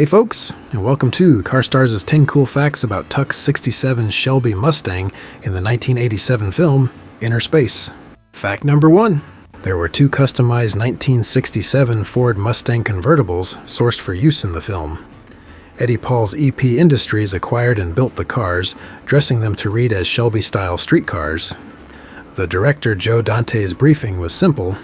Hey folks, and welcome to CarStars' 10 Cool Facts About Tuck's 67 Shelby Mustang in the 1987 film, Innerspace. Fact number 1. There were two customized 1967 Ford Mustang convertibles sourced for use in the film. Eddie Paul's EP Industries acquired and built the cars, dressing them to read as Shelby-style streetcars. The director Joe Dante's briefing was simple: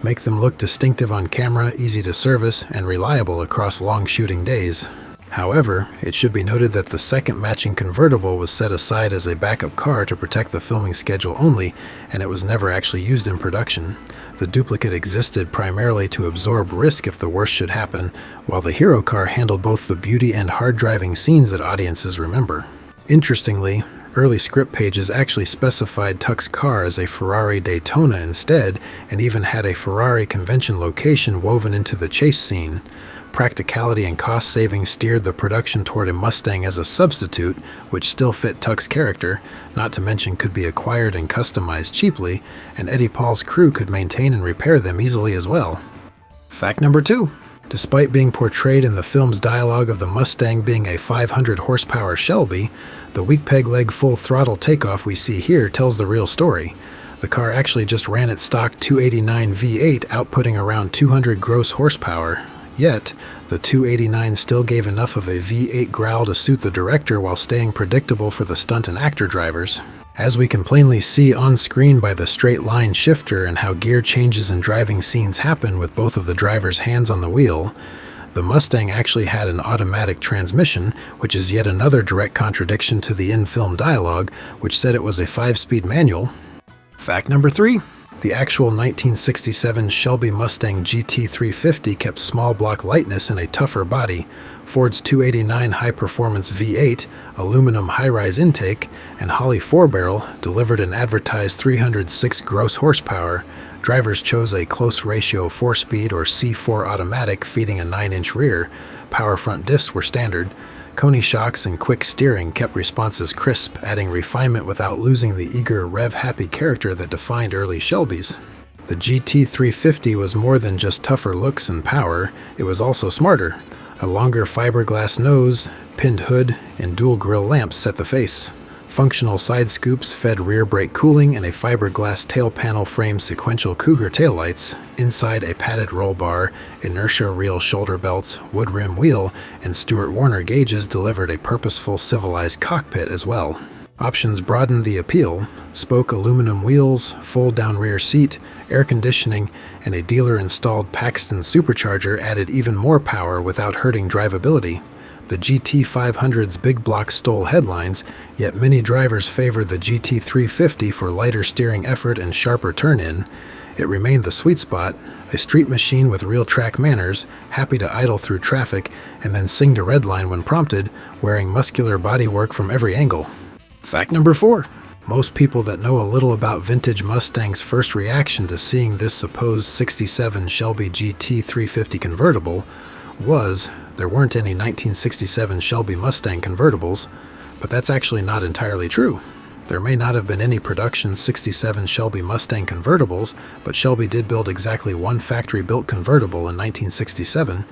make them look distinctive on camera, easy to service, and reliable across long shooting days. However, it should be noted that the second matching convertible was set aside as a backup car to protect the filming schedule only, and it was never actually used in production. The duplicate existed primarily to absorb risk if the worst should happen, while the hero car handled both the beauty and hard driving scenes that audiences remember. Interestingly, early script pages actually specified Tuck's car as a Ferrari Daytona instead, and even had a Ferrari convention location woven into the chase scene. Practicality and cost savings steered the production toward a Mustang as a substitute, which still fit Tuck's character, not to mention could be acquired and customized cheaply, and Eddie Paul's crew could maintain and repair them easily as well. Fact number 2. Despite being portrayed in the film's dialogue of the Mustang being a 500 horsepower Shelby, the weak peg leg full throttle takeoff we see here tells the real story. The car actually just ran its stock 289 V8, outputting around 200 gross horsepower. Yet, the 289 still gave enough of a V8 growl to suit the director while staying predictable for the stunt and actor drivers. As we can plainly see on screen by the straight line shifter and how gear changes and driving scenes happen with both of the driver's hands on the wheel, the Mustang actually had an automatic transmission, which is yet another direct contradiction to the in-film dialogue, which said it was a 5-speed manual. Fact number 3. The actual 1967 Shelby Mustang GT350 kept small block lightness in a tougher body. Ford's 289 high-performance V8, aluminum high-rise intake, and Holley 4-barrel delivered an advertised 306 gross horsepower. Drivers chose a close ratio 4-speed or C4 automatic feeding a 9-inch rear. Power front discs were standard. Coney shocks and quick steering kept responses crisp, adding refinement without losing the eager, rev-happy character that defined early Shelbys. The GT350 was more than just tougher looks and power, it was also smarter. A longer fiberglass nose, pinned hood, and dual grille lamps set the face. Functional side scoops fed rear brake cooling, and a fiberglass tail panel framed sequential Cougar taillights. Inside, a padded roll bar, inertia reel shoulder belts, wood rim wheel, and Stewart Warner gauges delivered a purposeful civilized cockpit as well. Options broadened the appeal: spoke aluminum wheels, fold-down rear seat, air conditioning, and a dealer-installed Paxton supercharger added even more power without hurting drivability. The GT500's big block stole headlines, yet many drivers favored the GT350 for lighter steering effort and sharper turn-in. It remained the sweet spot, a street machine with real track manners, happy to idle through traffic and then sing to redline when prompted, wearing muscular bodywork from every angle. Fact number 4. Most people that know a little about vintage Mustang's first reaction to seeing this supposed 67 Shelby GT350 convertible was, there weren't any 1967 Shelby Mustang convertibles, but that's actually not entirely true. There may not have been any production 67 Shelby Mustang convertibles, but Shelby did build exactly one factory-built convertible in 1967,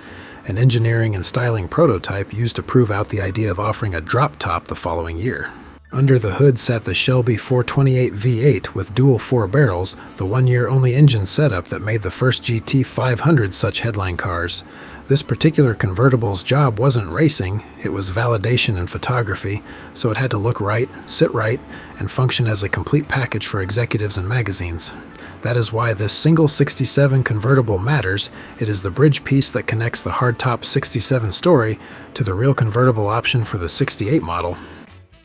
an engineering and styling prototype used to prove out the idea of offering a drop top the following year. Under the hood sat the Shelby 428 V8 with dual 4 barrels, the one-year-only engine setup that made the first GT500 such headline cars. This particular convertible's job wasn't racing, it was validation and photography, so it had to look right, sit right, and function as a complete package for executives and magazines. That is why this single 67 convertible matters. It is the bridge piece that connects the hardtop 67 story to the real convertible option for the 68 model.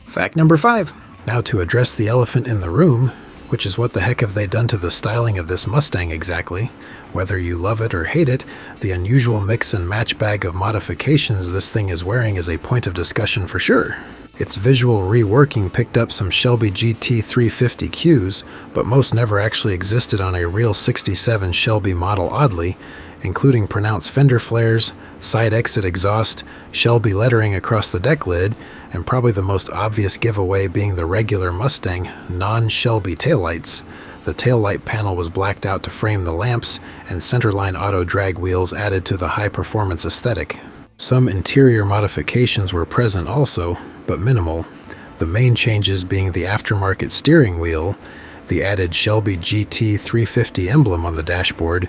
Fact number 5. Now to address the elephant in the room, which is what the heck have they done to the styling of this Mustang exactly? Whether you love it or hate it, the unusual mix and match bag of modifications this thing is wearing is a point of discussion for sure. Its visual reworking picked up some Shelby GT350 cues, but most never actually existed on a real 67 Shelby model oddly, including pronounced fender flares, side exit exhaust, Shelby lettering across the deck lid, and probably the most obvious giveaway being the regular Mustang non-Shelby taillights. The taillight panel was blacked out to frame the lamps, and centerline auto drag wheels added to the high-performance aesthetic. Some interior modifications were present also, but minimal, the main changes being the aftermarket steering wheel, the added Shelby GT 350 emblem on the dashboard,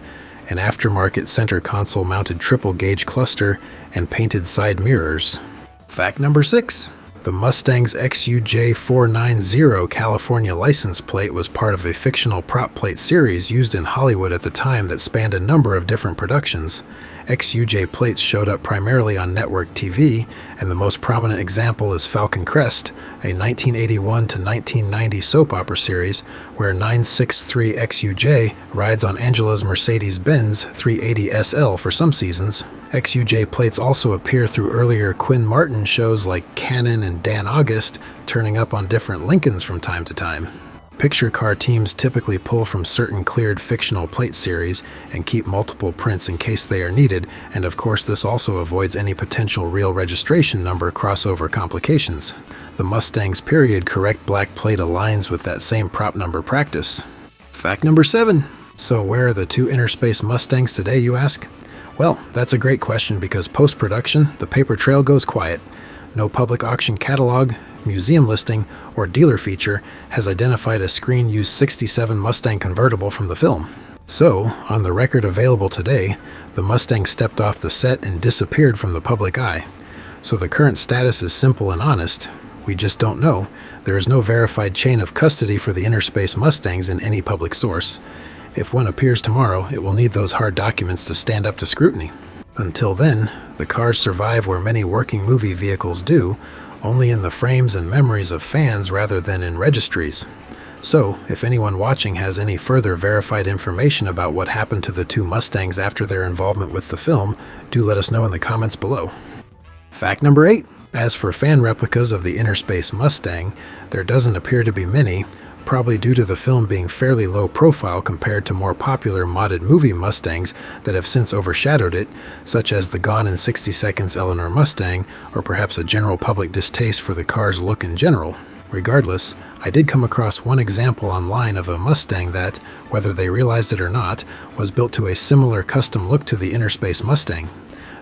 an aftermarket center console mounted triple gauge cluster, and painted side mirrors. Fact number 6. The Mustang's XUJ490 California license plate was part of a fictional prop plate series used in Hollywood at the time that spanned a number of different productions. XUJ plates showed up primarily on network TV, and the most prominent example is Falcon Crest, a 1981 to 1990 soap opera series where 963 XUJ rides on Angela's Mercedes-Benz 380 SL for some seasons. XUJ plates also appear through earlier Quinn Martin shows like Cannon and Dan August, turning up on different Lincolns from time to time. Picture car teams typically pull from certain cleared fictional plate series and keep multiple prints in case they are needed, and of course this also avoids any potential real registration number crossover complications. The Mustang's period correct black plate aligns with that same prop number practice. Fact number 7. So where are the two Innerspace Mustangs today, you ask? Well, that's a great question because post-production, the paper trail goes quiet. No public auction catalog, museum listing, or dealer feature has identified a screen-used 67 Mustang convertible from the film. So, on the record available today, the Mustang stepped off the set and disappeared from the public eye. So the current status is simple and honest. We just don't know. There is no verified chain of custody for the Innerspace Mustangs in any public source. If one appears tomorrow, it will need those hard documents to stand up to scrutiny. Until then, the cars survive where many working movie vehicles do, only in the frames and memories of fans rather than in registries. So, if anyone watching has any further verified information about what happened to the two Mustangs after their involvement with the film, do let us know in the comments below. Fact number 8. As for fan replicas of the Innerspace Mustang, there doesn't appear to be many, probably due to the film being fairly low profile compared to more popular modded movie Mustangs that have since overshadowed it, such as the Gone in 60 Seconds Eleanor Mustang, or perhaps a general public distaste for the car's look in general. Regardless, I did come across one example online of a Mustang that, whether they realized it or not, was built to a similar custom look to the Innerspace Mustang.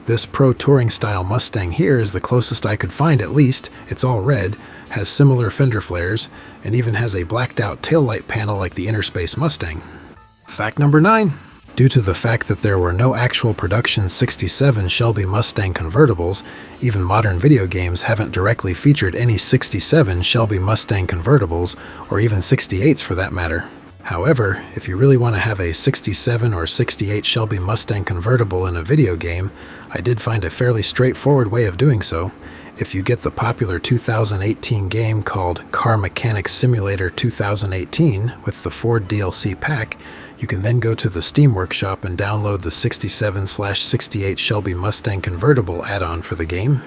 This pro touring style Mustang here is the closest I could find, at least. It's all red, has similar fender flares, and even has a blacked out taillight panel like the Innerspace Mustang. Fact number 9. Due to the fact that there were no actual production 67 Shelby Mustang convertibles, even modern video games haven't directly featured any 67 Shelby Mustang convertibles, or even 68s for that matter. However, if you really want to have a 67 or 68 Shelby Mustang convertible in a video game, I did find a fairly straightforward way of doing so. If you get the popular 2018 game called Car Mechanic Simulator 2018 with the Ford DLC pack, you can then go to the Steam Workshop and download the 67/68 Shelby Mustang convertible add-on for the game.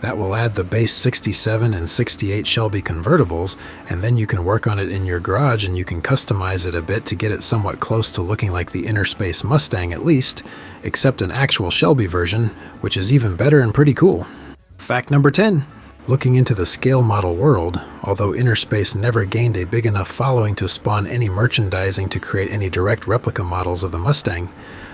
That will add the base 67 and 68 Shelby convertibles, and then you can work on it in your garage and you can customize it a bit to get it somewhat close to looking like the Innerspace Mustang at least, except an actual Shelby version, which is even better and pretty cool. Fact number 10. Looking into the scale model world, although Innerspace never gained a big enough following to spawn any merchandising to create any direct replica models of the Mustang,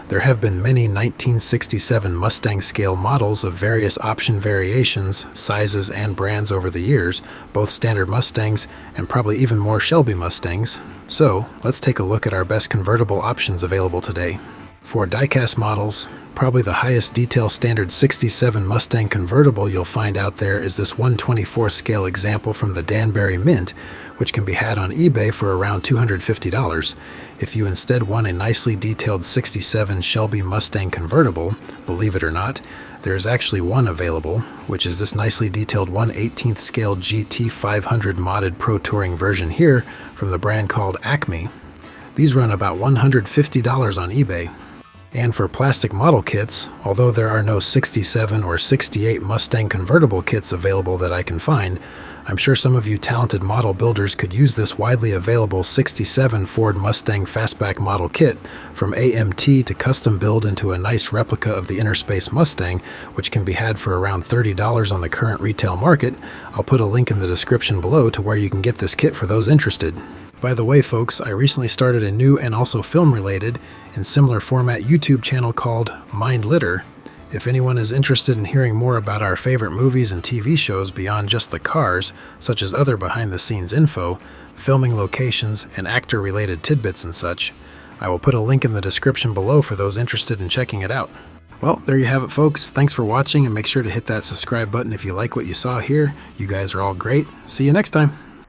there have been many 1967 Mustang scale models of various option variations, sizes, and brands over the years, both standard Mustangs and probably even more Shelby Mustangs. So, let's take a look at our best convertible options available today. For diecast models, probably the highest detail standard 67 Mustang convertible you'll find out there is this 1/24 scale example from the Danbury Mint, which can be had on eBay for around $250. If you instead want a nicely detailed 67 Shelby Mustang convertible, believe it or not, there is actually one available, which is this nicely detailed 1/18 scale GT 500 modded Pro Touring version here from the brand called Acme. These run about $150 on eBay. And for plastic model kits, although there are no 67 or 68 Mustang convertible kits available that I can find, I'm sure some of you talented model builders could use this widely available 67 Ford Mustang Fastback model kit from AMT to custom build into a nice replica of the Innerspace Mustang, which can be had for around $30 on the current retail market. I'll put a link in the description below to where you can get this kit for those interested. By the way, folks, I recently started a new and also film-related and similar format YouTube channel called Mind Litter. If anyone is interested in hearing more about our favorite movies and TV shows beyond just the cars, such as other behind-the-scenes info, filming locations, and actor-related tidbits and such, I will put a link in the description below for those interested in checking it out. Well, there you have it, folks. Thanks for watching, and make sure to hit that subscribe button if you like what you saw here. You guys are all great. See you next time.